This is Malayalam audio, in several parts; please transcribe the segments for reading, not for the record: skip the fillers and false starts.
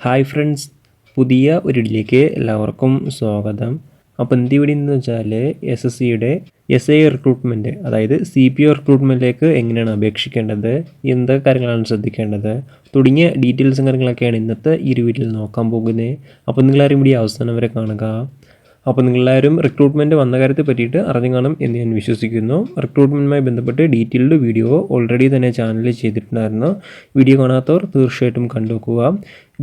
ഹായ് ഫ്രണ്ട്സ്, പുതിയ ഒരിടിലേക്ക് എല്ലാവർക്കും സ്വാഗതം. അപ്പോൾ എന്ത് ഇവിടെ എന്ന് വെച്ചാൽ SSCയുടെ SA റിക്രൂട്ട്മെൻറ്റ്, അതായത് CPO റിക്രൂട്ട്മെൻറ്റിലേക്ക് എങ്ങനെയാണ് അപേക്ഷിക്കേണ്ടത്, എന്തൊക്കെ കാര്യങ്ങളാണ് ശ്രദ്ധിക്കേണ്ടത് തുടങ്ങിയ ഡീറ്റെയിൽസും കാര്യങ്ങളൊക്കെയാണ് ഇന്നത്തെ ഈ ഒരു വീഡിയോയിൽ നോക്കാൻ പോകുന്നത്. അപ്പോൾ നിങ്ങളാരും കൂടി അവസാനം വരെ കാണുക. അപ്പോൾ നിങ്ങളെല്ലാവരും റിക്രൂട്ട്മെൻറ്റ് വന്ന കാര്യത്തെ പറ്റിയിട്ട് അറിഞ്ഞു കാണും എന്ന് ഞാൻ വിശ്വസിക്കുന്നു. റിക്രൂട്ട്മെൻറ്റുമായി ബന്ധപ്പെട്ട് ഡീറ്റെയിൽഡ് വീഡിയോ ഓൾറെഡി തന്നെ ചാനലിൽ ചെയ്തിട്ടുണ്ടായിരുന്നു. വീഡിയോ കാണാത്തവർ തീർച്ചയായിട്ടും കണ്ടു നോക്കുക.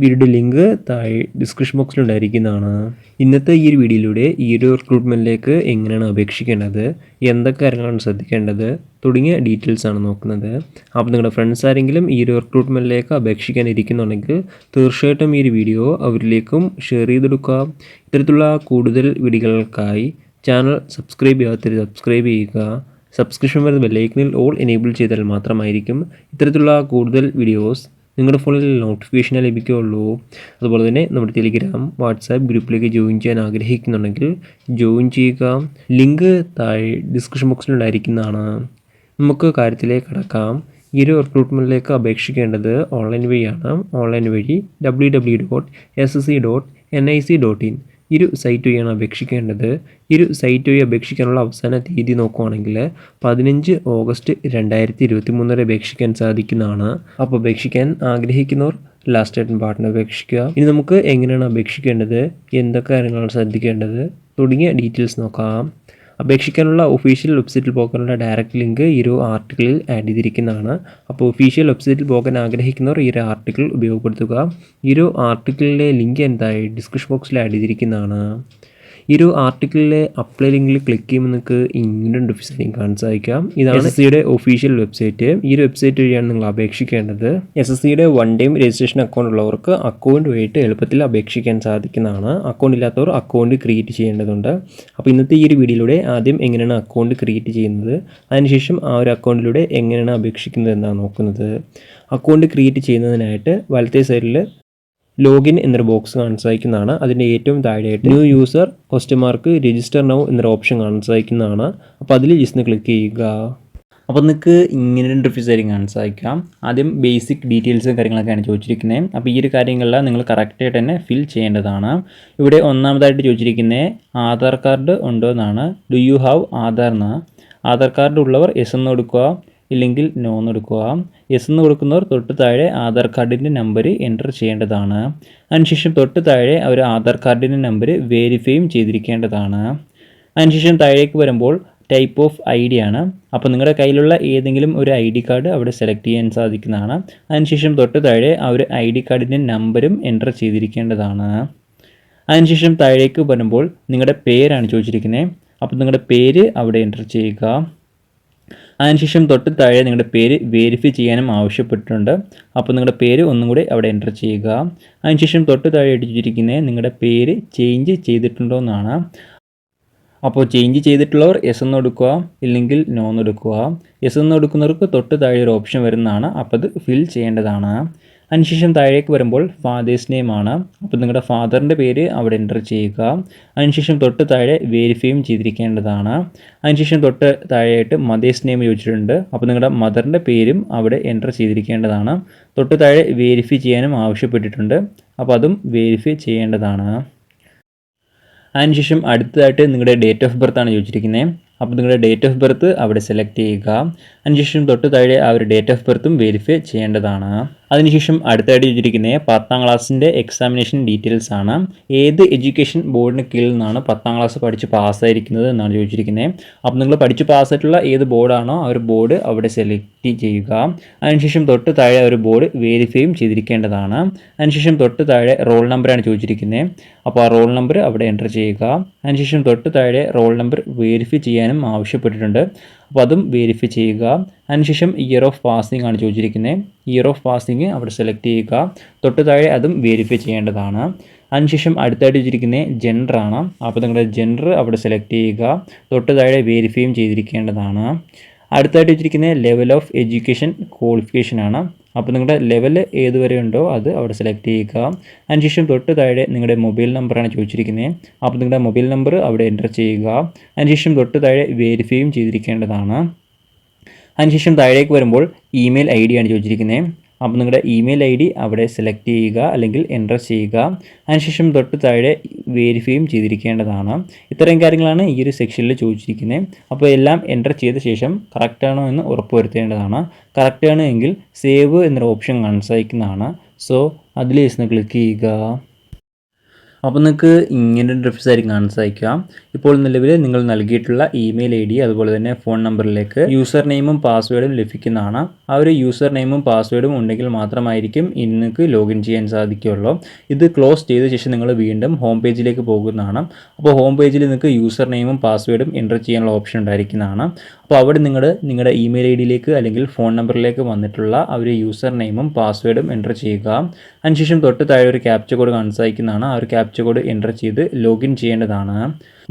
വീഡിയോയുടെ ലിങ്ക് താഴെ ഡിസ്ക്രിപ്ഷൻ ബോക്സിലുണ്ടായിരിക്കുന്നതാണ്. ഇന്നത്തെ ഈ ഒരു വീഡിയോയിലൂടെ ഈ ഒരു റിക്രൂട്ട്മെൻറ്റിലേക്ക് എങ്ങനെയാണ് അപേക്ഷിക്കേണ്ടത്, എന്തൊക്കെ കാര്യങ്ങളാണ് ശ്രദ്ധിക്കേണ്ടത് തുടങ്ങിയ ഡീറ്റെയിൽസ് ആണ് നോക്കുന്നത്. അപ്പോൾ നിങ്ങളുടെ ഫ്രണ്ട്സ് ആരെങ്കിലും ഈ ഒരു റിക്രൂട്ട്മെൻറ്റിലേക്ക് അപേക്ഷിക്കാൻ ഇരിക്കുന്നുണ്ടെങ്കിൽ തീർച്ചയായിട്ടും ഈ ഒരു വീഡിയോ അവരിലേക്കും ഷെയർ ചെയ്തെടുക്കുക. ഇത്തരത്തിലുള്ള കൂടുതൽ വീഡിയോകൾക്കായി ചാനൽ സബ്സ്ക്രൈബ് ചെയ്യാത്തവർ സബ്സ്ക്രൈബ് ചെയ്യുക. സബ്സ്ക്രിപ്ഷൻ വരുന്ന ബെല്ലൈക്കനിൽ ഓൾ എനേബിൾ ചെയ്താൽ മാത്രമായിരിക്കും ഇത്തരത്തിലുള്ള കൂടുതൽ വീഡിയോസ് നിങ്ങളുടെ ഫോണിൽ നോട്ടിഫിക്കേഷൻ ലഭിക്കുകയുള്ളൂ. അതുപോലെ തന്നെ നമ്മുടെ ടെലിഗ്രാം, വാട്സാപ്പ് ഗ്രൂപ്പിലേക്ക് ജോയിൻ ചെയ്യാൻ ആഗ്രഹിക്കുന്നുണ്ടെങ്കിൽ ജോയിൻ ചെയ്യുക. ലിങ്ക് താഴെ ഡിസ്ക്രിപ്ഷൻ ബോക്സിലുണ്ടായിരിക്കുന്നതാണ്. നമുക്ക് കാര്യത്തിലേക്ക് കടക്കാം. ഈ ഒരു റിക്രൂട്ട്മെൻറ്റിലേക്ക് അപേക്ഷിക്കേണ്ടത് ഓൺലൈൻ വഴിയാണ്. ഓൺലൈൻ വഴി www.ssc.nic.in ഈ ഒരു സൈറ്റ് വഴിയാണ് അപേക്ഷിക്കേണ്ടത്. ഈ ഒരു സൈറ്റ് വഴി അപേക്ഷിക്കാനുള്ള അവസാന തീയതി നോക്കുകയാണെങ്കിൽ 15 ഓഗസ്റ്റ് 2023 വരെ അപേക്ഷിക്കാൻ സാധിക്കുന്നതാണ്. അപ്പോൾ അപേക്ഷിക്കാൻ ആഗ്രഹിക്കുന്നവർ ലാസ്റ്റ് ഡേറ്റ് പാർട്ടിന് അപേക്ഷിക്കുക. ഇനി നമുക്ക് എങ്ങനെയാണ് അപേക്ഷിക്കേണ്ടത്, എന്തൊക്കെ കാര്യങ്ങളാണ് ശ്രദ്ധിക്കേണ്ടത് തുടങ്ങിയ ഡീറ്റെയിൽസ് നോക്കാം. അപേക്ഷിക്കാനുള്ള ഒഫീഷ്യൽ വെബ്സൈറ്റിൽ പോകാനുള്ള ഡയറക്റ്റ് ലിങ്ക് ഈ ഒരു ആർട്ടിക്കിളിൽ ആഡ് ചെയ്തിരിക്കുന്നതാണ്. അപ്പോൾ ഒഫീഷ്യൽ വെബ്സൈറ്റിൽ പോകാൻ ആഗ്രഹിക്കുന്നവർ ഈ ഒരു ആർട്ടിക്കിൾ ഉപയോഗപ്പെടുത്തുക. ഈ ഒരു ആർട്ടിക്കിളിലെ ലിങ്ക് എന്തായി ഡിസ്ക്രിപ്ഷൻ ബോക്സിൽ ആഡ് ചെയ്തിരിക്കുന്നതാണ്. ഈ ഒരു ആർട്ടിക്കിളിലെ അപ്ലൈ ലിങ്കിൽ ക്ലിക്ക് ചെയ്യുമ്പോൾ നിങ്ങൾക്ക് ഇങ്ങനെ ഓഫീസിൽ കാണാൻ സാധിക്കാം. ഇതാണ് SSCയുടെ ഒഫീഷ്യൽ വെബ്സൈറ്റ്. ഈ ഒരു വെബ്സൈറ്റ് വഴിയാണ് നിങ്ങൾ അപേക്ഷിക്കേണ്ടത്. SSCയുടെ 1 ടൈം രജിസ്ട്രേഷൻ അക്കൗണ്ട് ഉള്ളവർക്ക് അക്കൗണ്ട് വഴിയിട്ട് എളുപ്പത്തിൽ അപേക്ഷിക്കാൻ സാധിക്കുന്നതാണ്. അക്കൗണ്ട് ഇല്ലാത്തവർ അക്കൗണ്ട് ക്രിയേറ്റ് ചെയ്യേണ്ടതുണ്ട്. അപ്പോൾ ഇന്നത്തെ ഈ ഒരു വീഡിയോയിലൂടെ ആദ്യം എങ്ങനെയാണ് അക്കൗണ്ട് ക്രിയേറ്റ് ചെയ്യുന്നത്, അതിനുശേഷം ആ ഒരു അക്കൗണ്ടിലൂടെ എങ്ങനെയാണ് അപേക്ഷിക്കുന്നത് എന്നാണ് നോക്കുന്നത്. അക്കൗണ്ട് ക്രിയേറ്റ് ചെയ്യുന്നതിനായിട്ട് വലത്തേ സൈഡിൽ ലോഗിൻ എന്നൊരു ബോക്സ് കാണാൻ സാധിക്കുന്നതാണ്. അതിൻ്റെ ഏറ്റവും താഴെയായിട്ട് new user *mark register now എന്നൊരു ഓപ്ഷൻ കാണാൻ സാധിക്കുന്നതാണ്. അപ്പോൾ അതിൽ ജസ്റ്റ് ക്ലിക്ക് ചെയ്യുക. അപ്പോൾ നിങ്ങൾക്ക് ഇങ്ങനെ ഇൻ്റർഫേസ് ആയിരിക്കും കാണാൻ സാധിക്കാം. ആദ്യം ബേസിക് ഡീറ്റെയിൽസും കാര്യങ്ങളൊക്കെയാണ് ചോദിച്ചിരിക്കുന്നത്. അപ്പോൾ ഈ ഒരു കാര്യങ്ങളെല്ലാം നിങ്ങൾ കറക്റ്റായിട്ട് തന്നെ ഫിൽ ചെയ്യേണ്ടതാണ്. ഇവിടെ ഒന്നാമതായിട്ട് ചോദിച്ചിരിക്കുന്നത് ആധാർ കാർഡ് ഉണ്ടോ എന്നാണ്. ഡു യു ഹാവ് ആധാർ എന്നാണ്. ആധാർ കാർഡ് ഉള്ളവർ യെസ് എന്ന് കൊടുക്കുക, ഇല്ലെങ്കിൽ നോ എന്ന് കൊടുക്കുക. യെസ് എന്ന് കൊടുക്കുന്നവർ തൊട്ട് താഴെ ആധാർ കാർഡിൻ്റെ നമ്പർ എൻ്റർ ചെയ്യേണ്ടതാണ്. അതിനുശേഷം തൊട്ട് താഴെ അവർ ആധാർ കാർഡിൻ്റെ നമ്പർ വെരിഫൈയും ചെയ്തിരിക്കേണ്ടതാണ്. അതിനുശേഷം താഴേക്ക് വരുമ്പോൾ ടൈപ്പ് ഓഫ് ID ആണ്. അപ്പോൾ നിങ്ങളുടെ കയ്യിലുള്ള ഏതെങ്കിലും ഒരു ID കാർഡ് അവിടെ സെലക്ട് ചെയ്യാൻ സാധിക്കുന്നതാണ്. അതിനുശേഷം തൊട്ട് താഴെ ആ ഒരു ID കാർഡിൻ്റെ നമ്പരും എൻ്റർ ചെയ്തിരിക്കേണ്ടതാണ്. അതിനുശേഷം താഴേക്ക് വരുമ്പോൾ നിങ്ങളുടെ പേരാണ് ചോദിച്ചിരിക്കുന്നത്. അപ്പോൾ നിങ്ങളുടെ പേര് അവിടെ എൻ്റർ ചെയ്യുക. അതിനുശേഷം തൊട്ട് താഴെ നിങ്ങളുടെ പേര് വെരിഫൈ ചെയ്യാനും ആവശ്യപ്പെട്ടിട്ടുണ്ട്. അപ്പോൾ നിങ്ങളുടെ പേര് ഒന്നും കൂടി അവിടെ എൻ്റർ ചെയ്യുക. അതിനുശേഷം തൊട്ട് താഴെ അടിച്ചിരിക്കുന്നത് നിങ്ങളുടെ പേര് ചേഞ്ച് ചെയ്തിട്ടുണ്ടോ എന്നാണ്. അപ്പോൾ ചേഞ്ച് ചെയ്തിട്ടുള്ളവർ യെസ് എന്ന് കൊടുക്കുക, ഇല്ലെങ്കിൽ നോ എന്ന് കൊടുക്കുക. യെസ് എന്ന് കൊടുക്കുന്നവർക്ക് തൊട്ട് താഴെ ഒരു ഓപ്ഷൻ വരുന്നതാണ്. അപ്പോൾ അത് ഫിൽ ചെയ്യേണ്ടതാണ്. അതിനുശേഷം താഴേക്ക് വരുമ്പോൾ ഫാദേഴ്സ് നെയിം ആണ്. അപ്പോൾ നിങ്ങളുടെ ഫാദറിൻ്റെ പേര് അവിടെ എൻ്റർ ചെയ്യുക. അതിനുശേഷം തൊട്ട് താഴെ വെരിഫൈയും ചെയ്തിരിക്കേണ്ടതാണ്. അതിനുശേഷം തൊട്ട് താഴെയായിട്ട് മദേഴ്സ് നെയിം ചോദിച്ചിട്ടുണ്ട്. അപ്പോൾ നിങ്ങളുടെ മദറിൻ്റെ പേരും അവിടെ എൻ്റർ ചെയ്തിരിക്കേണ്ടതാണ്. തൊട്ട് താഴെ വെരിഫൈ ചെയ്യാനും ആവശ്യപ്പെട്ടിട്ടുണ്ട്. അപ്പോൾ അതും വെരിഫൈ ചെയ്യേണ്ടതാണ്. അതിനുശേഷം അടുത്തതായിട്ട് നിങ്ങളുടെ ഡേറ്റ് ഓഫ് ബർത്ത് ആണ് ചോദിച്ചിരിക്കുന്നത്. അപ്പോൾ നിങ്ങളുടെ ഡേറ്റ് ഓഫ് ബർത്ത് അവിടെ സെലക്ട് ചെയ്യുക. അതിനുശേഷം തൊട്ട് താഴെ ആ ഒരു ഡേറ്റ് ഓഫ് ബർത്തും വെരിഫൈ ചെയ്യേണ്ടതാണ്. അതിനുശേഷം അടുത്തായിട്ട് ചോദിച്ചിരിക്കുന്നത് 10ാം ക്ലാസ്സിൻ്റെ എക്സാമിനേഷൻ ഡീറ്റെയിൽസ് ആണ്. ഏത് എഡ്യൂക്കേഷൻ ബോർഡിന് കീഴിൽ നിന്നാണ് 10ാം ക്ലാസ് പഠിച്ച് പാസ്സായിരിക്കുന്നത് എന്നാണ് ചോദിച്ചിരിക്കുന്നത്. അപ്പോൾ നിങ്ങൾ പഠിച്ച് പാസ്സായിട്ടുള്ള ഏത് ബോർഡാണോ ആ ഒരു ബോർഡ് അവിടെ സെലക്ട് ചെയ്യുക. അതിനുശേഷം തൊട്ട് താഴെ ആ ഒരു ബോർഡ് വെരിഫൈയും ചെയ്തിരിക്കേണ്ടതാണ്. അതിനുശേഷം തൊട്ട് താഴെ റോൾ നമ്പറാണ് ചോദിച്ചിരിക്കുന്നത്. അപ്പോൾ ആ റോൾ നമ്പർ അവിടെ എൻ്റർ ചെയ്യുക. അതിനുശേഷം തൊട്ട് താഴെ റോൾ നമ്പർ വെരിഫൈ ചെയ്യാനും ആവശ്യപ്പെട്ടിട്ടുണ്ട്. അപ്പോൾ അതും വെരിഫൈ ചെയ്യുക. അതിനുശേഷം ഇയർ ഓഫ് പാസിംഗ് ആണ് ചോദിച്ചിരിക്കുന്നത്. ഇയർ ഓഫ് പാസിംഗ് അവിടെ സെലക്ട് ചെയ്യുക. തൊട്ട് താഴെ അതും വെരിഫൈ ചെയ്യേണ്ടതാണ്. അതിനുശേഷം അടുത്തായിട്ട് വെച്ചിരിക്കുന്നത് ജെൻഡറാണ്. അപ്പോൾ നിങ്ങളുടെ ജെൻഡർ അവിടെ സെലക്ട് ചെയ്യുക. തൊട്ട് താഴെ വെരിഫൈയും ചെയ്തിരിക്കേണ്ടതാണ്. അടുത്തായിട്ട് വെച്ചിരിക്കുന്നത് ലെവൽ ഓഫ് എഡ്യൂക്കേഷൻ ക്വാളിഫിക്കേഷൻ ആണ്. അപ്പോൾ നിങ്ങളുടെ ലെവൽ ഏതുവരെ ഉണ്ടോ അത് അവിടെ സെലക്ട് ചെയ്യുക. അതിനുശേഷം തൊട്ട് താഴെ നിങ്ങളുടെ മൊബൈൽ നമ്പറാണ് ചോദിച്ചിരിക്കുന്നത്. അപ്പോൾ നിങ്ങളുടെ മൊബൈൽ നമ്പർ അവിടെ എൻ്റർ ചെയ്യുക. അതിനുശേഷം തൊട്ട് താഴെ വെരിഫൈയും ചെയ്തിരിക്കേണ്ടതാണ്. അതിനുശേഷം താഴേക്ക് വരുമ്പോൾ ഇമെയിൽ ID ആണ് ചോദിച്ചിരിക്കുന്നത്. അപ്പോൾ നിങ്ങളുടെ ഇമെയിൽ ID അവിടെ സെലക്ട് ചെയ്യുക അല്ലെങ്കിൽ എൻ്റർ ചെയ്യുക. അതിനുശേഷം തൊട്ട് താഴെ വെരിഫൈയും ചെയ്തിരിക്കേണ്ടതാണ്. ഇത്രയും കാര്യങ്ങളാണ് ഈ ഒരു സെക്ഷനിൽ ചോദിച്ചിരിക്കുന്നത്. അപ്പോൾ എല്ലാം എൻ്റർ ചെയ്ത ശേഷം കറക്റ്റാണോ എന്ന് ഉറപ്പുവരുത്തേണ്ടതാണ്. കറക്റ്റാണ് എങ്കിൽ സേവ് എന്നൊരു ഓപ്ഷൻ കാണാൻ സാധിക്കുന്നതാണ്. സോ അതിൽ ക്ലിക്ക് ചെയ്യുക. അപ്പോൾ നിങ്ങൾക്ക് ഇങ്ങനെ ഇൻ്റർഫേസ് ആയിരിക്കും കാണാൻ സാധിക്കുക. ഇപ്പോൾ നിലവിൽ നിങ്ങൾ നൽകിയിട്ടുള്ള ഇമെയിൽ ID അതുപോലെ തന്നെ ഫോൺ നമ്പറിലേക്ക് യൂസർ നെയിമും പാസ്വേഡും ലഭിക്കുന്നതാണ്. ആ ഒരു യൂസർ നെയിമും പാസ്വേഡും ഉണ്ടെങ്കിൽ മാത്രമായിരിക്കും നിങ്ങൾക്ക് ലോഗിൻ ചെയ്യാൻ സാധിക്കുകയുള്ളൂ. ഇത് ക്ലോസ് ചെയ്ത ശേഷം നിങ്ങൾ വീണ്ടും ഹോം പേജിലേക്ക് പോകുന്നതാണ്. അപ്പോൾ ഹോം പേജിൽ നിങ്ങൾക്ക് യൂസർ നെയിമും പാസ്വേഡും എൻ്റർ ചെയ്യാനുള്ള ഓപ്ഷൻ ഉണ്ടായിരിക്കുന്നതാണ്. അപ്പോൾ അവിടെ നിങ്ങളുടെ ഇമെയിൽ IDയിലേക്ക് അല്ലെങ്കിൽ ഫോൺ നമ്പറിലേക്ക് വന്നിട്ടുള്ള ആ ഒരു യൂസർ നെയിമും പാസ്വേഡും എൻ്റർ ചെയ്യുക. അതിനുശേഷം തൊട്ട് താഴെ ഒരു ക്യാപ്ച കോഡ് കാണാൻ സാധിക്കുന്നതാണ്. ആ ഒരു ക്യാപ്ച കോഡ് എൻ്റർ ചെയ്ത് ലോഗിൻ ചെയ്യേണ്ടതാണ്.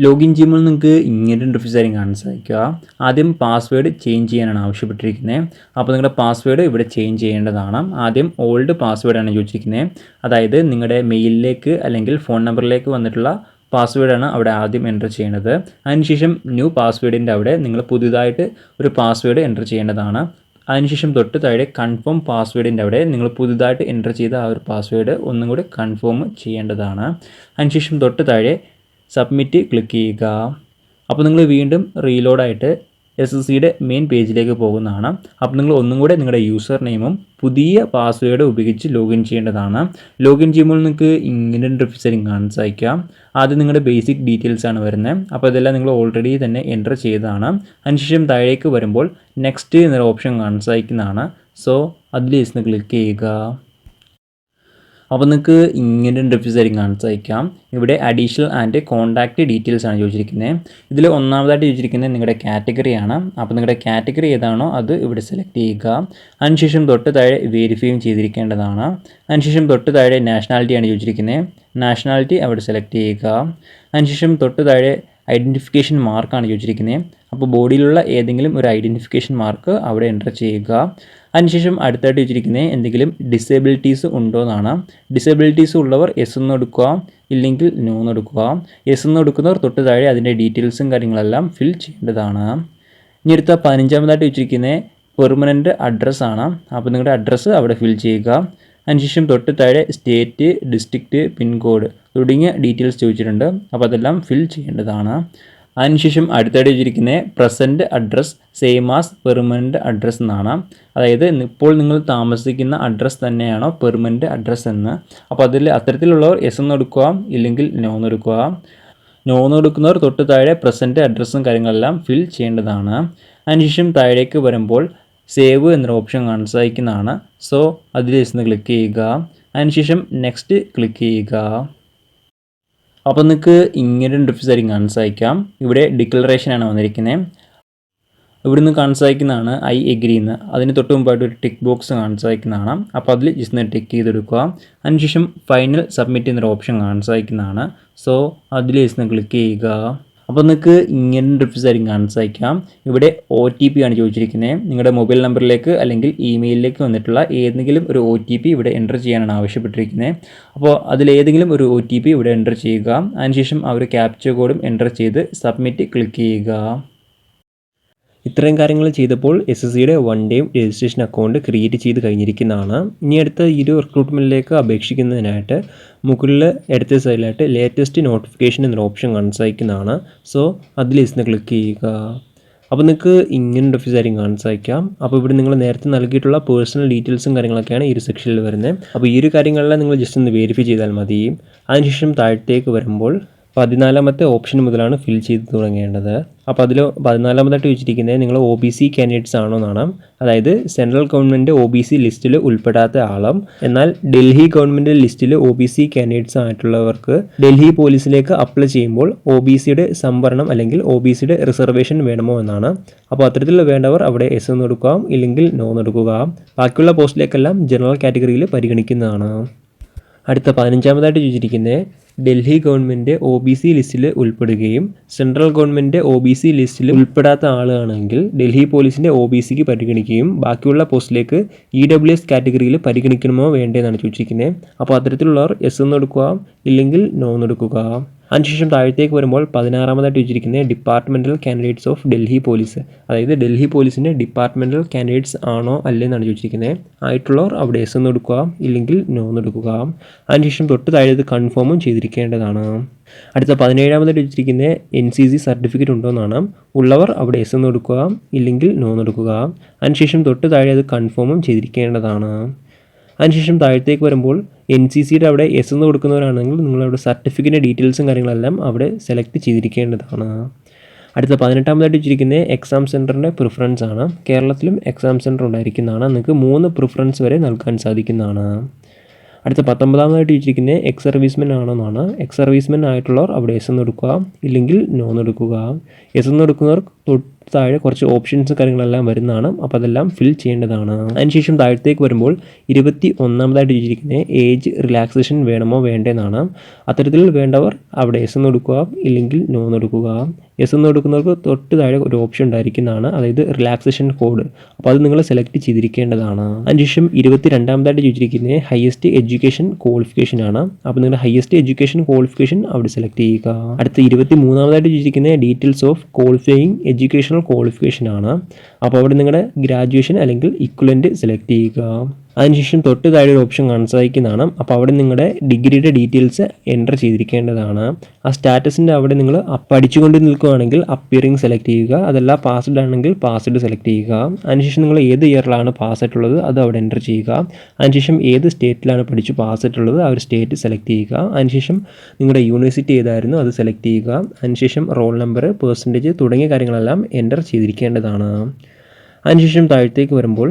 ലോഗിൻ ചെയ്യുമ്പോൾ നിങ്ങൾക്ക് ഇങ്ങനെ ഇൻ്റർഫേസ് ആയിരിക്കും കാണാൻ സാധിക്കുക. ആദ്യം പാസ്വേഡ് ചേഞ്ച് ചെയ്യാനാണ് ആവശ്യപ്പെട്ടിരിക്കുന്നത്. അപ്പോൾ നിങ്ങളുടെ പാസ്വേഡ് ഇവിടെ ചേഞ്ച് ചെയ്യേണ്ടതാണ്. ആദ്യം ഓൾഡ് പാസ്വേഡാണ് ചോദിച്ചിരിക്കുന്നത്. അതായത് നിങ്ങളുടെ മെയിലിലേക്ക് അല്ലെങ്കിൽ ഫോൺ നമ്പറിലേക്ക് വന്നിട്ടുള്ള പാസ്വേഡാണ് അവിടെ ആദ്യം എൻ്റർ ചെയ്യേണ്ടത്. അതിനുശേഷം ന്യൂ പാസ്വേഡിൻ്റെ അവിടെ നിങ്ങൾ പുതിയതായിട്ട് ഒരു പാസ്വേഡ് എൻ്റർ ചെയ്യേണ്ടതാണ്. അതിനുശേഷം തൊട്ട് താഴെ കൺഫേം പാസ്വേഡിൻ്റെ അവിടെ നിങ്ങൾ പുതുതായിട്ട് എൻ്റർ ചെയ്ത ആ ഒരു പാസ്വേഡ് ഒന്നും കൂടി കൺഫേം ചെയ്യേണ്ടതാണ്. അതിനുശേഷം തൊട്ട് താഴെ സബ്മിറ്റ് ക്ലിക്ക് ചെയ്യുക. അപ്പോൾ നിങ്ങൾ വീണ്ടും റീലോഡായിട്ട് SSCയുടെ മെയിൻ പേജിലേക്ക് പോകുന്നതാണ്. അപ്പോൾ നിങ്ങൾ ഒന്നും കൂടെ നിങ്ങളുടെ യൂസർ നെയിമും പുതിയ പാസ്വേഡ് ഉപയോഗിച്ച് ലോഗിൻ ചെയ്യേണ്ടതാണ്. ലോഗിൻ ചെയ്യുമ്പോൾ നിങ്ങൾക്ക് ഇങ്ങനെ ഇൻ്റർഫേസ് കാണാൻ സാധിക്കാം. ആദ്യം നിങ്ങളുടെ ബേസിക് ഡീറ്റെയിൽസ് ആണ് വരുന്നത്. അപ്പോൾ ഇതെല്ലാം നിങ്ങൾ ഓൾറെഡി തന്നെ എൻ്റർ ചെയ്തതാണ്. അതിനുശേഷം താഴേക്ക് വരുമ്പോൾ നെക്സ്റ്റ് എന്നൊരു ഓപ്ഷൻ കാണാൻ സാധിക്കുന്നതാണ്. സോ അതിൽ ക്ലിക്ക് ചെയ്യുക. അപ്പോൾ നിങ്ങൾക്ക് ഇങ്ങനെ ഇൻ്റർഫേസ് ആയിരിക്കും കാണാൻ സാധിക്കാം. ഇവിടെ അഡീഷണൽ ആൻഡ് കോൺടാക്റ്റ് ഡീറ്റെയിൽസ് ആണ് ചോദിച്ചിരിക്കുന്നത്. ഇതിൽ ഒന്നാമതായിട്ട് ചോദിച്ചിരിക്കുന്നത് നിങ്ങളുടെ കാറ്റഗറിയാണ്. അപ്പോൾ നിങ്ങളുടെ കാറ്റഗറി ഏതാണോ അത് ഇവിടെ സെലക്ട് ചെയ്യുക. അതിനുശേഷം തൊട്ട് താഴെ വെരിഫൈയും ചെയ്തിരിക്കേണ്ടതാണ്. അതിനുശേഷം തൊട്ട് താഴെ നാഷണാലിറ്റിയാണ് ചോദിച്ചിരിക്കുന്നത്. നാഷണാലിറ്റി അവിടെ സെലക്ട് ചെയ്യുക. അതിനുശേഷം തൊട്ട് താഴെ ഐഡൻറ്റിഫിക്കേഷൻ മാർക്കാണ് ചോദിച്ചിരിക്കുന്നത്. അപ്പോൾ ബോഡിയിലുള്ള ഏതെങ്കിലും ഒരു ഐഡൻറ്റിഫിക്കേഷൻ മാർക്ക് അവിടെ എൻ്റർ ചെയ്യുക. അതിനുശേഷം അടുത്തായിട്ട് വെച്ചിരിക്കുന്നത് എന്തെങ്കിലും ഡിസേബിലിറ്റീസ് ഉണ്ടോ എന്നാണ്. ഡിസേബിലിറ്റീസ് ഉള്ളവർ യെസ് എന്ന് എടുക്കുക, ഇല്ലെങ്കിൽ നോ എന്ന് എടുക്കുക. യെസ് എന്ന് എടുക്കുന്നവർ തൊട്ട് താഴെ അതിൻ്റെ ഡീറ്റെയിൽസും കാര്യങ്ങളെല്ലാം ഫിൽ ചെയ്യേണ്ടതാണ്. ഇനി അടുത്ത 15ാമതായിട്ട് വെച്ചിരിക്കുന്നത് പെർമനൻറ്റ് അഡ്രസ്സാണ്. അപ്പോൾ നിങ്ങളുടെ അഡ്രസ്സ് അവിടെ ഫിൽ ചെയ്യുക. അതിനുശേഷം തൊട്ട് താഴെ സ്റ്റേറ്റ്, ഡിസ്ട്രിക്റ്റ്, പിൻകോഡ് തുടങ്ങിയ ഡീറ്റെയിൽസ് ചോദിച്ചിട്ടുണ്ട്. അപ്പോൾ അതെല്ലാം ഫിൽ ചെയ്യേണ്ടതാണ്. അതിനുശേഷം അടുത്തായിട്ട് വെച്ചിരിക്കുന്നത് present address same as permanent address എന്നാണ്. അതായത് ഇപ്പോൾ നിങ്ങൾ താമസിക്കുന്ന അഡ്രസ്സ് തന്നെയാണോ പെർമനൻറ്റ് അഡ്രസ്സ് എന്ന്. അപ്പോൾ അത്തരത്തിലുള്ളവർ യെസ് എന്ന് എടുക്കുക, ഇല്ലെങ്കിൽ നോ എന്ന് എടുക്കുക. നോ എന്ന് എടുക്കുന്നവർ തൊട്ട് താഴെ പ്രസൻറ്റ് അഡ്രസ്സും കാര്യങ്ങളെല്ലാം ഫിൽ ചെയ്യേണ്ടതാണ്. അതിനുശേഷം താഴേക്ക് വരുമ്പോൾ സേവ് എന്നൊരു ഓപ്ഷൻ കാണാൻ സാധിക്കുന്നതാണ്. സോ അതിൽ ക്ലിക്ക് ചെയ്യുക. അതിനുശേഷം നെക്സ്റ്റ് ക്ലിക്ക് ചെയ്യുക. അപ്പോൾ നിങ്ങൾക്ക് ഇങ്ങനെ ഇൻ്റർഫേസ് ആയിരിക്കും കാണാൻ സാധിക്കാം. ഇവിടെ ഡിക്ലറേഷനാണ് വന്നിരിക്കുന്നത്. ഇവിടുന്ന് കാണാൻ സാധിക്കുന്നതാണ് ഐ എഗ്രി എന്ന്. അതിന് തൊട്ട് മുമ്പായിട്ട് ഒരു ടിക്ക് ബോക്സ് കാണാൻ സാധിക്കുന്നതാണ്. അപ്പോൾ അതിൽ ജസ്റ്റ് ടിക്ക് ചെയ്തെടുക്കുക. അതിനുശേഷം ഫൈനൽ സബ്മിറ്റ് എന്നൊരു ഓപ്ഷൻ കാണാൻ സാധിക്കുന്നതാണ്. സോ അതിൽ ക്ലിക്ക് ചെയ്യുക. അപ്പോൾ നിങ്ങൾക്ക് ഇങ്ങനെ ഇൻ്റർഫേസ് ആയിരിക്കും കാണാൻ സാധിക്കാം. ഇവിടെ OTP ആണ് ചോദിച്ചിരിക്കുന്നത്. നിങ്ങളുടെ മൊബൈൽ നമ്പറിലേക്ക് അല്ലെങ്കിൽ ഇമെയിലിലേക്ക് വന്നിട്ടുള്ള ഏതെങ്കിലും ഒരു OTP ഇവിടെ എൻ്റർ ചെയ്യാനാണ് ആവശ്യപ്പെട്ടിരിക്കുന്നത്. അപ്പോൾ അതിലേതെങ്കിലും ഒരു OTP ഇവിടെ എൻ്റർ ചെയ്യുക. അതിനുശേഷം ആ ഒരു ക്യാപ്ച കോഡും എൻ്റർ ചെയ്ത് സബ്മിറ്റ് ക്ലിക്ക് ചെയ്യുക. ഇത്രയും കാര്യങ്ങൾ ചെയ്തപ്പോൾ SSCയുടെ 1 ടൈം രജിസ്ട്രേഷൻ അക്കൗണ്ട് ക്രിയേറ്റ് ചെയ്ത് കഴിഞ്ഞിരിക്കുന്നതാണ്. ഇനി അടുത്ത ഈ ഒരു റിക്രൂട്ട്മെൻറ്റിലേക്ക് അപേക്ഷിക്കുന്നതിനായിട്ട് മുകളിൽ ഇടത്തെ സൈഡിലായിട്ട് ലേറ്റസ്റ്റ് നോട്ടിഫിക്കേഷൻ എന്നൊരു ഓപ്ഷൻ കാണാൻ സാധിക്കുന്നതാണ്. സോ അതിൽ ക്ലിക്ക് ചെയ്യുക. അപ്പോൾ നിങ്ങൾക്ക് ഇങ്ങനെ ഇൻ്റർഫേസ് ആയിരിക്കും കാണാൻ സാധിക്കാം. അപ്പോൾ ഇവിടെ നിങ്ങൾ നേരത്തെ നൽകിയിട്ടുള്ള പേഴ്സണൽ ഡീറ്റെയിൽസും കാര്യങ്ങളൊക്കെയാണ് ഈ ഒരു സെക്ഷനിൽ വരുന്നത്. അപ്പോൾ ഈ ഒരു കാര്യങ്ങളെല്ലാം നിങ്ങൾ ജസ്റ്റ് ഒന്ന് വെരിഫൈ ചെയ്താൽ മതി. അതിനുശേഷം താഴത്തേക്ക് വരുമ്പോൾ 14ാമത്തെ ഓപ്ഷൻ മുതലാണ് ഫിൽ ചെയ്ത് തുടങ്ങേണ്ടത്. അപ്പോൾ അതിൽ 14ാമതായിട്ട് വെച്ചിരിക്കുന്നത് നിങ്ങൾ OBC കാൻഡിഡേറ്റ്സ് ആണോ എന്നാണ്. അതായത് സെൻട്രൽ ഗവൺമെൻറ് OBC ലിസ്റ്റിൽ ഉൾപ്പെടാത്ത ആളും എന്നാൽ ഡൽഹി ഗവൺമെൻറ് ലിസ്റ്റിൽ OBC കാൻഡിഡേറ്റ്സ് ആയിട്ടുള്ളവർക്ക് ഡൽഹി പോലീസിലേക്ക് അപ്ലൈ ചെയ്യുമ്പോൾ OBCയുടെ സംവരണം അല്ലെങ്കിൽ OBCയുടെ റിസർവേഷൻ വേണമോ എന്നാണ്. അപ്പോൾ അത്തരത്തിൽ വേണ്ടവർ അവിടെ എസ് എന്ന് എടുക്കുക, ഇല്ലെങ്കിൽ നോ എന്ന് എടുക്കുക. ബാക്കിയുള്ള പോസ്റ്റിലേക്കെല്ലാം ജനറൽ കാറ്റഗറിയിൽ പരിഗണിക്കുന്നതാണ്. അടുത്ത 15ാമതായിട്ട് ചോദിച്ചിരിക്കുന്നത് ഡൽഹി ഗവൺമെൻറ് OBC ലിസ്റ്റിൽ ഉൾപ്പെടുകയും സെൻട്രൽ ഗവൺമെൻറ് OBC ലിസ്റ്റിൽ ഉൾപ്പെടാത്ത ആളാണെങ്കിൽ ഡൽഹി പോലീസിൻ്റെ OBCക്ക് പരിഗണിക്കുകയും ബാക്കിയുള്ള പോസ്റ്റിലേക്ക് EWS കാറ്റഗറിയിൽ പരിഗണിക്കണമോ വേണ്ടതെന്നാണ് ചോദിച്ചിരിക്കുന്നത്. അപ്പോൾ അത്തരത്തിലുള്ളവർ എസ് എന്ന് എടുക്കുക, ഇല്ലെങ്കിൽ നോ എന്ന് എടുക്കുക. അതിനുശേഷം താഴത്തേക്ക് വരുമ്പോൾ 16-ാമതായിട്ട് വെച്ചിരിക്കുന്നത് departmental candidates of Delhi police. അതായത് ഡൽഹി പോലീസിൻ്റെ ഡിപ്പാർട്ട്മെൻറ്റൽ കാൻഡിഡേറ്റ്സ് ആണോ അല്ലെന്നാണ് ചോദിച്ചിരിക്കുന്നത്. ആയിട്ടുള്ളവർ അവിടെ എസ് എന്ന് എടുക്കുക, ഇല്ലെങ്കിൽ നോ എന്ന് എടുക്കുക. അതിനുശേഷം തൊട്ട് താഴെ ഇത് കൺഫേമും ചെയ്തിരിക്കേണ്ടതാണ്. അടുത്ത 17-ാമതായിട്ട് വെച്ചിരിക്കുന്നത് NCC സർട്ടിഫിക്കറ്റ് ഉണ്ടോ എന്നാണ്. ഉള്ളവർ അവിടെ എസ് എന്ന് എടുക്കുക, ഇല്ലെങ്കിൽ നോ എന്ന് എടുക്കുക. അതിനുശേഷം തൊട്ട് താഴെ അത് കൺഫേമും ചെയ്തിരിക്കേണ്ടതാണ്. അതിനുശേഷം താഴത്തേക്ക് വരുമ്പോൾ NCCയുടെ അവിടെ എസ് എന്ന് കൊടുക്കുന്നവരാണെങ്കിൽ നിങ്ങളവിടെ സർട്ടിഫിക്കറ്റിൻ്റെ ഡീറ്റെയിൽസും കാര്യങ്ങളെല്ലാം അവിടെ സെലക്ട് ചെയ്തിരിക്കേണ്ടതാണ്. അടുത്ത 18-ാമതായിട്ട് വെച്ചിരിക്കുന്നത് എക്സാം സെൻറ്ററിൻ്റെ പ്രിഫറൻസ് ആണ്. കേരളത്തിലും എക്സാം സെൻറ്റർ ഉണ്ടായിരിക്കുന്നതാണ്. നിങ്ങൾക്ക് 3 പ്രിഫറൻസ് വരെ നൽകാൻ സാധിക്കുന്നതാണ്. അടുത്ത 19-ാമതായിട്ട് വെച്ചിരിക്കുന്നത് എക്സ് സർവീസ്മെൻ ആണെന്നാണ്. എക്സ് സർവീസ്മെൻ ആയിട്ടുള്ളവർ അവിടെ എസ് എന്ന് എടുക്കുക, ഇല്ലെങ്കിൽ നോ എന്ന് എടുക്കുക. എസ് എന്ന് എടുക്കുന്നവർ താഴെ കുറച്ച് ഓപ്ഷൻസ് കാര്യങ്ങളെല്ലാം വരുന്നതാണ്. അപ്പോൾ അതെല്ലാം ഫിൽ ചെയ്യേണ്ടതാണ്. അതിനുശേഷം താഴത്തേക്ക് വരുമ്പോൾ 21-ാമതായിട്ട് വെച്ചിരിക്കുന്നത് ഏജ് റിലാക്സേഷൻ വേണമോ വേണ്ടെന്നാണ്. അത്തരത്തിൽ വേണ്ടവർ അവിടെ എസ് എന്ന് എടുക്കുക, ഇല്ലെങ്കിൽ നോ എന്ന് എടുക്കുക. എസ് എന്ന് എടുക്കുന്നവർക്ക് തൊട്ട് താഴെ ഒരു ഓപ്ഷൻ ഉണ്ടായിരിക്കുന്നതാണ്, അതായത് റിലാക്സേഷൻ കോഡ്. അപ്പോൾ അത് നിങ്ങൾ സെലക്ട് ചെയ്തിരിക്കേണ്ടതാണ്. അതിനുശേഷം 22-ാമതായിട്ട് ചോദിച്ചിരിക്കുന്നത് ഹയസ്റ്റ് എഡ്യൂക്കേഷൻ ക്വാളിഫിക്കേഷൻ ആണ്. അപ്പോൾ നിങ്ങളുടെ ഹയസ്റ്റ് എഡ്യൂക്കേഷൻ ക്വാളിഫിക്കേഷൻ അവിടെ സെലക്ട് ചെയ്യുക. അടുത്ത 23-ാമതായിട്ട് ചോദിച്ചിരിക്കുന്നത് details of qualifying educational qualification ആണ്. അപ്പോൾ അവിടെ നിങ്ങളുടെ ഗ്രാജുവേഷൻ അല്ലെങ്കിൽ ഇക്വലൻറ്റ് സെലക്ട് ചെയ്യുക. അതിനുശേഷം തൊട്ട് താഴെ ഒരു ഓപ്ഷൻ കാണാൻ സാധിക്കുന്നതാണ്. അപ്പോൾ അവിടെ നിങ്ങളുടെ ഡിഗ്രിയുടെ ഡീറ്റെയിൽസ് എൻ്റർ ചെയ്തിരിക്കേണ്ടതാണ്. ആ സ്റ്റാറ്റസിൻ്റെ അവിടെ നിങ്ങൾ പഠിച്ചുകൊണ്ട് നിൽക്കുകയാണെങ്കിൽ അപ്പിയറിംഗ് സെലക്ട് ചെയ്യുക, അതല്ല പാസ്ഡ് ആണെങ്കിൽ പാസ്ഡ് സെലക്ട് ചെയ്യുക. അതിനുശേഷം നിങ്ങൾ ഏത് ഇയറിലാണ് പാസ് ആയിട്ടുള്ളത് അത് അവിടെ എൻ്റർ ചെയ്യുക. അതിനുശേഷം ഏത് സ്റ്റേറ്റിലാണ് പഠിച്ച് പാസ് ആയിട്ടുള്ളത് ആ ഒരു സ്റ്റേറ്റ് സെലക്ട് ചെയ്യുക. അതിനുശേഷം നിങ്ങളുടെ യൂണിവേഴ്സിറ്റി ഏതായിരുന്നു അത് സെലക്ട് ചെയ്യുക. അതിനുശേഷം റോൾ നമ്പർ, പെർസെൻറ്റേജ് തുടങ്ങിയ കാര്യങ്ങളെല്ലാം എൻ്റർ ചെയ്തിരിക്കേണ്ടതാണ്. അതിനുശേഷം താഴത്തേക്ക് വരുമ്പോൾ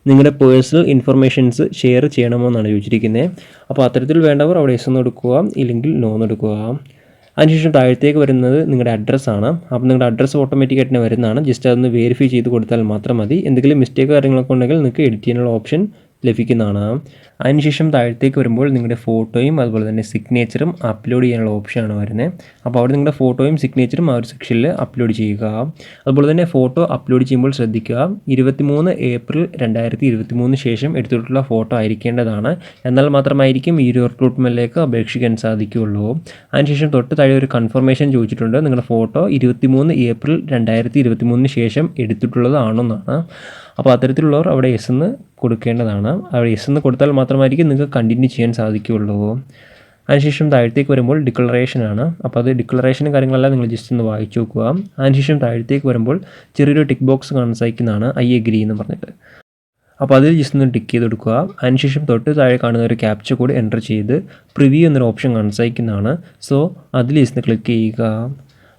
നിങ്ങളുടെ പേഴ്സണൽ ഇൻഫർമേഷൻസ് ഷെയർ ചെയ്യണമോ എന്നാണ് ചോദിച്ചിരിക്കുന്നത്. അപ്പോൾ അത്തരത്തിൽ വേണ്ടവർ അവിടെ എസ് എന്ന് എടുക്കുക, ഇല്ലെങ്കിൽ നോ എന്ന് എടുക്കുക. അതിനുശേഷം താഴത്തേക്ക് വരുന്നത് നിങ്ങളുടെ അഡ്രസ്സാണ്. അപ്പോൾ നിങ്ങളുടെ അഡ്രസ്സ് ഓട്ടോമാറ്റിക്കായിട്ട് തന്നെ വരുന്നതാണ്. ജസ്റ്റ് അതൊന്ന് വെരിഫൈ ചെയ്ത് കൊടുത്താൽ മാത്രം മതി. എന്തെങ്കിലും മിസ്റ്റേക്ക് കാര്യങ്ങളൊക്കെ ഉണ്ടെങ്കിൽ നിങ്ങൾക്ക് എഡിറ്റ് ചെയ്യാനുള്ള ഓപ്ഷൻ ലഭിക്കുന്നതാണ്. അതിനുശേഷം താഴത്തേക്ക് വരുമ്പോൾ നിങ്ങളുടെ ഫോട്ടോയും അതുപോലെ തന്നെ സിഗ്നേച്ചറും അപ്ലോഡ് ചെയ്യാനുള്ള ഓപ്ഷനാണ് വരുന്നത്. അപ്പോൾ അവിടെ നിങ്ങളുടെ ഫോട്ടോയും സിഗ്നേച്ചറും ആ ഒരു സെക്ഷനിൽ അപ്ലോഡ് ചെയ്യുക. അതുപോലെ തന്നെ ഫോട്ടോ അപ്ലോഡ് ചെയ്യുമ്പോൾ ശ്രദ്ധിക്കുക, 23 ഏപ്രിൽ 2023 ശേഷം എടുത്തിട്ടുള്ള ഫോട്ടോ ആയിരിക്കേണ്ടതാണ്. എന്നാൽ മാത്രമായിരിക്കും ഈ ഒരു റിക്രൂട്ട്മെൻറ്റിലേക്ക് അപേക്ഷിക്കാൻ സാധിക്കുകയുള്ളൂ. അതിനുശേഷം തൊട്ട് താഴെ ഒരു കൺഫർമേഷൻ ചോദിച്ചിട്ടുണ്ട്. നിങ്ങളുടെ ഫോട്ടോ 23 ഏപ്രിൽ 2023 ശേഷം എടുത്തിട്ടുള്ളതാണെന്നാണ്. അപ്പോൾ അത്തരത്തിലുള്ളവർ അവിടെ എസ് എന്ന് കൊടുക്കേണ്ടതാണ്. അവിടെ എസ് എന്ന് കൊടുത്താൽ മാത്രമായിരിക്കും നിങ്ങൾക്ക് കണ്ടിന്യൂ ചെയ്യാൻ സാധിക്കുകയുള്ളൂ. അതിനുശേഷം താഴത്തേക്ക് വരുമ്പോൾ ഡിക്ലറേഷനാണ്. അപ്പോൾ അത് ഡിക്ലറേഷനും കാര്യങ്ങളെല്ലാം നിങ്ങൾ ജസ്റ്റ് ഒന്ന് വായിച്ചു നോക്കുക. അതിനുശേഷം താഴത്തേക്ക് വരുമ്പോൾ ചെറിയൊരു ടിക്ക് ബോക്സ് കാണാൻ സാധിക്കുന്നതാണ്, ഐ എഗ്രി എന്ന് പറഞ്ഞിട്ട്. അപ്പോൾ അതിൽ ജസ്റ്റ് ഒന്ന് ടിക്ക് ചെയ്ത് കൊടുക്കുക. അതിനുശേഷം തൊട്ട് താഴെ കാണുന്ന ഒരു ക്യാപ്ച കോഡ് എൻ്റർ ചെയ്ത് പ്രിവ്യൂ എന്നൊരു ഓപ്ഷൻ കാണാൻ സാധിക്കുന്നതാണ്. സോ അതിൽ ജസ്റ്റ് ക്ലിക്ക് ചെയ്യുക.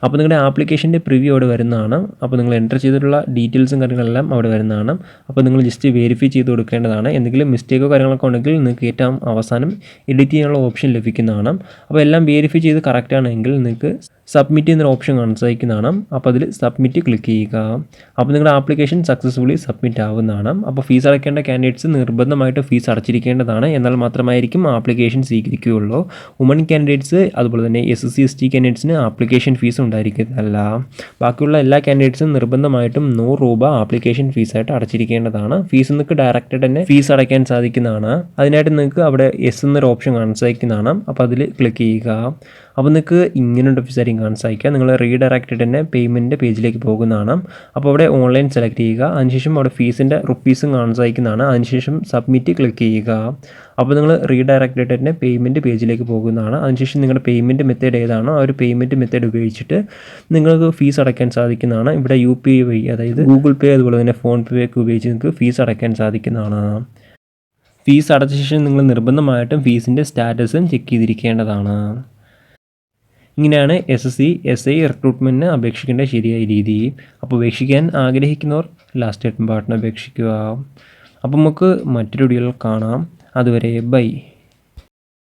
അപ്പോൾ നിങ്ങളുടെ ആപ്ലിക്കേഷൻ്റെ പ്രിവ്യൂ അവിടെ വരുന്നതാണ്. അപ്പോൾ നിങ്ങൾ എൻ്റർ ചെയ്തിട്ടുള്ള ഡീറ്റെയിൽസും കാര്യങ്ങളെല്ലാം അവിടെ വരുന്നതാണ്. അപ്പോൾ നിങ്ങൾ ജസ്റ്റ് വെരിഫൈ ചെയ്ത് കൊടുക്കേണ്ടതാണ്. എന്തെങ്കിലും മിസ്റ്റേക്കോ കാര്യങ്ങളൊക്കെ ഉണ്ടെങ്കിൽ നിങ്ങൾക്ക് ഏറ്റവും അവസാനം എഡിറ്റ് ചെയ്യാനുള്ള ഓപ്ഷൻ ലഭിക്കുന്നതാണ്. അപ്പോൾ എല്ലാം വെരിഫൈ ചെയ്ത് കറക്റ്റ് ആണെങ്കിൽ നിങ്ങൾക്ക് സബ്മിറ്റ് എന്നൊരു ഓപ്ഷൻ കാണാൻ സാധിക്കുന്നതാണ്. അപ്പോൾ അതിൽ സബ്മിറ്റ് ക്ലിക്ക് ചെയ്യുക. അപ്പോൾ നിങ്ങളുടെ ആപ്ലിക്കേഷൻ സക്സസ്ഫുള്ളി സബ്മിറ്റ് ആവുന്നതാണ്. അപ്പോൾ ഫീസ് അടയ്ക്കേണ്ട കാൻഡിഡേറ്റ്സ് നിർബന്ധമായിട്ട് ഫീസ് അടച്ചിരിക്കേണ്ടതാണ്. എന്നാൽ മാത്രമായിരിക്കും ആപ്ലിക്കേഷൻ സ്വീകരിക്കുകയുള്ളൂ. വുമൺ കാൻഡിഡേറ്റ്സ് അതുപോലെ തന്നെ SSC ST കാൻഡിഡേറ്റ്സിന് ആപ്ലിക്കേഷൻ ഫീസ് ഉണ്ടായിരിക്കുന്നതല്ല. ബാക്കിയുള്ള എല്ലാ കാൻഡിഡേറ്റ്സും നിർബന്ധമായിട്ടും 100 രൂപ ആപ്ലിക്കേഷൻ ഫീസായിട്ട് അടച്ചിരിക്കേണ്ടതാണ്. ഫീസ് നിങ്ങൾക്ക് ഡയറക്റ്റ് തന്നെ ഫീസ് അടയ്ക്കാൻ സാധിക്കുന്നതാണ്. അതിനായിട്ട് നിങ്ങൾക്ക് അവിടെ എസ് എന്നൊരു ഓപ്ഷൻ കാണാൻ സാധിക്കുന്നതാണ്. അപ്പോൾ അതിൽ ക്ലിക്ക് ചെയ്യുക. അപ്പോൾ നിങ്ങൾക്ക് ഇങ്ങനെയുള്ള ഓപ്ഷൻ കാണാൻ സാധിക്കുക. നിങ്ങൾ റീഡയറക്റ്റഡ് തന്നെ പേയ്മെൻറ്റ് പേജിലേക്ക് പോകുന്നതാണ്. അപ്പോൾ അവിടെ ഓൺലൈൻ സെലക്ട് ചെയ്യുക. അതിനുശേഷം അവിടെ ഫീസിൻ്റെ റുപ്പീസും കാണാൻ സാധിക്കുന്നതാണ്. അതിനുശേഷം സബ്മിറ്റ് ക്ലിക്ക് ചെയ്യുക. അപ്പോൾ നിങ്ങൾ റീഡയറക്റ്റഡ് തന്നെ പേയ്മെൻറ്റ് പേജിലേക്ക് പോകുന്നതാണ്. അതിനുശേഷം നിങ്ങളുടെ പേയ്മെൻറ്റ് മെത്തേഡ് ഏതാണോ ആ ഒരു പേയ്മെൻറ്റ് മെത്തേഡ് ഉപയോഗിച്ചിട്ട് നിങ്ങൾക്ക് ഫീസ് അടയ്ക്കാൻ സാധിക്കുന്നതാണ്. ഇവിടെ UPI വഴി, അതായത് ഗൂഗിൾ പേ അതുപോലെ തന്നെ ഫോൺ പേ ഒക്കെ ഉപയോഗിച്ച് നിങ്ങൾക്ക് ഫീസ് അടയ്ക്കാൻ സാധിക്കുന്നതാണ്. ഫീസ് അടച്ച ശേഷം നിങ്ങൾ നിർബന്ധമായിട്ടും ഫീസിൻ്റെ സ്റ്റാറ്റസും ചെക്ക് ചെയ്തിരിക്കേണ്ടതാണ്. ഇങ്ങനെയാണ് SSC SI റിക്രൂട്ട്മെൻറ്റിന് അപേക്ഷിക്കേണ്ട ശരിയായ രീതി. അപ്പോൾ അപേക്ഷിക്കാൻ ആഗ്രഹിക്കുന്നവർ ലാസ്റ്റ് ബട്ടൺ അപേക്ഷിക്കുക. അപ്പോൾ നമുക്ക് മറ്റൊരു വീഡിയോയിൽ കാണാം. അതുവരെ ബൈ.